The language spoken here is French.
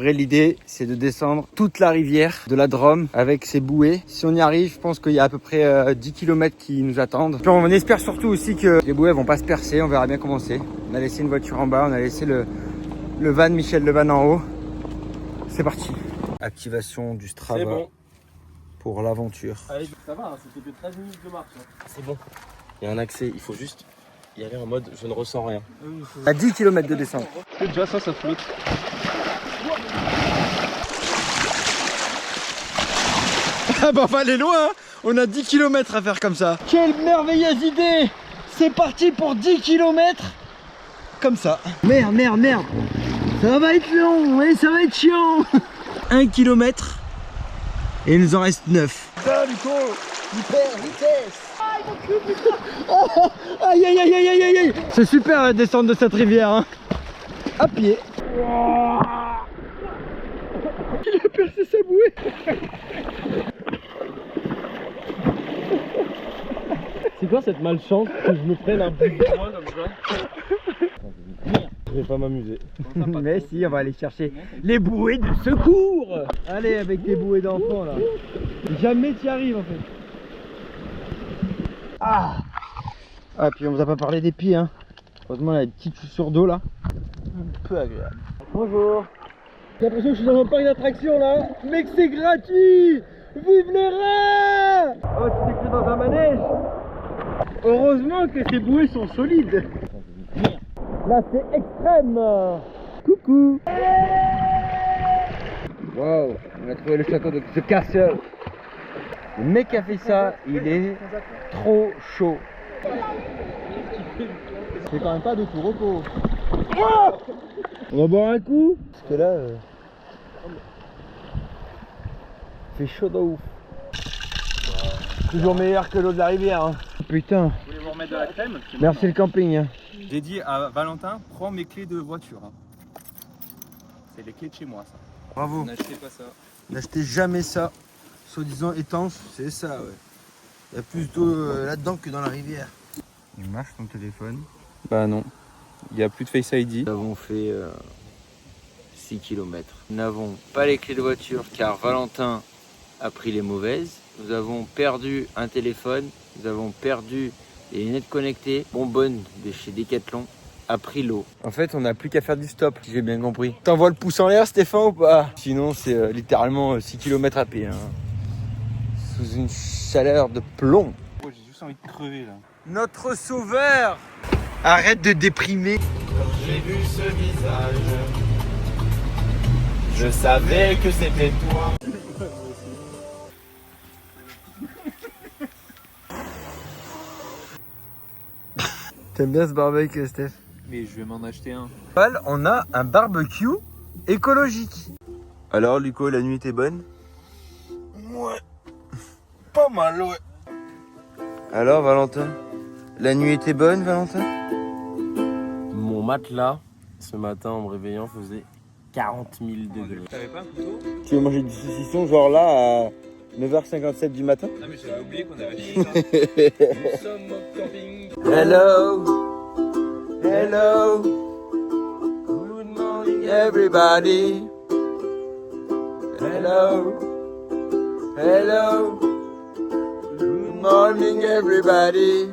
vrai, l'idée, c'est de descendre toute la rivière de la Drôme avec ses bouées. Si on y arrive, je pense qu'il y a à peu près 10 km qui nous attendent. Puis on espère surtout aussi que les bouées vont pas se percer. On verra bien comment c'est. On a laissé une voiture en bas, on a laissé le van Michel Levan en haut. C'est parti. Activation du Strava bon. pour l'aventure. Allez, ça va, hein, c'était que 13 minutes de marche. Hein. C'est bon. Il y a un accès, il faut juste y aller en mode je ne ressens rien. À 10 km de descente. Déjà ça flotte. Ah bah on va aller loin, hein. On a 10 km à faire comme ça. Quelle merveilleuse idée. C'est parti pour 10 km comme ça. Merde. Ça va être long, et ça va être chiant. 1 km et il nous en reste 9. Putain Nico, hyper vitesse. Aïe. C'est super la descente de cette rivière, hein. À pied. Il a percé sa bouée. C'est quoi cette malchance que je me prenne un bout de moi comme ça? Je vais pas m'amuser. Mais si, on va aller chercher les bouées de secours. Allez, avec tes bouées d'enfant là. Jamais t'y arrives en fait. Ah, puis on vous a pas parlé des pieds, hein. Heureusement, il y a des petites chaussures d'eau là. Un peu agréable. Bonjour. J'ai l'impression que je suis dans un parc d'attractions là. Mais que c'est gratuit. Vive les rats. Oh, tu t'es pris dans un manège. Heureusement que ces bouées sont solides. Là c'est extrême. Coucou. Wow, on a trouvé le château de The Castle. Le mec qui a fait ça, il est trop chaud. C'est quand même pas de tout repos. On va boire un coup. Parce que là, c'est chaud de ouf. Toujours meilleur que l'eau de la rivière, hein. Putain. Vous voulez vous remettre de la crème? Merci le camping, hein. J'ai dit à Valentin, prends mes clés de voiture. Hein. C'est les clés de chez moi ça. Bravo. N'achetez pas ça. N'achetez jamais ça. Soi-disant étanche, c'est ça, ouais. Il y a plus d'eau là-dedans que dans la rivière. Il marche ton téléphone. Bah non, il n'y a plus de Face ID. Nous avons fait 6 km. Nous n'avons pas les clés de voiture car Valentin a pris les mauvaises. Nous avons perdu un téléphone. Nous avons perdu les lunettes connectées. Bonbonne de chez Decathlon a pris l'eau. En fait, on n'a plus qu'à faire du stop, si j'ai bien compris. T'envoies le pouce en l'air, Stéphane, ou pas? Sinon, c'est littéralement 6 km à pied. Hein. Sous une chaleur de plomb. Oh, j'ai juste envie de crever là. Notre sauveur. Arrête de déprimer. J'ai vu ce visage, je savais que c'était toi. T'aimes bien ce barbecue, Steph? Mais je vais m'en acheter un. On a un barbecue écologique. Alors, Luco, la nuit était bonne? Ouais. Pas mal, ouais. Alors, Valentin? La nuit était bonne, Valentin? Mon matelas, ce matin en me réveillant, faisait 40 000 degrés. T'avais pas un couteau? Tu veux manger du saucisson, genre là, à 9h57 du matin? Non mais j'avais oublié qu'on avait dit ça. Nous sommes au camping. Hello, hello, good morning everybody. Hello, hello, good morning everybody.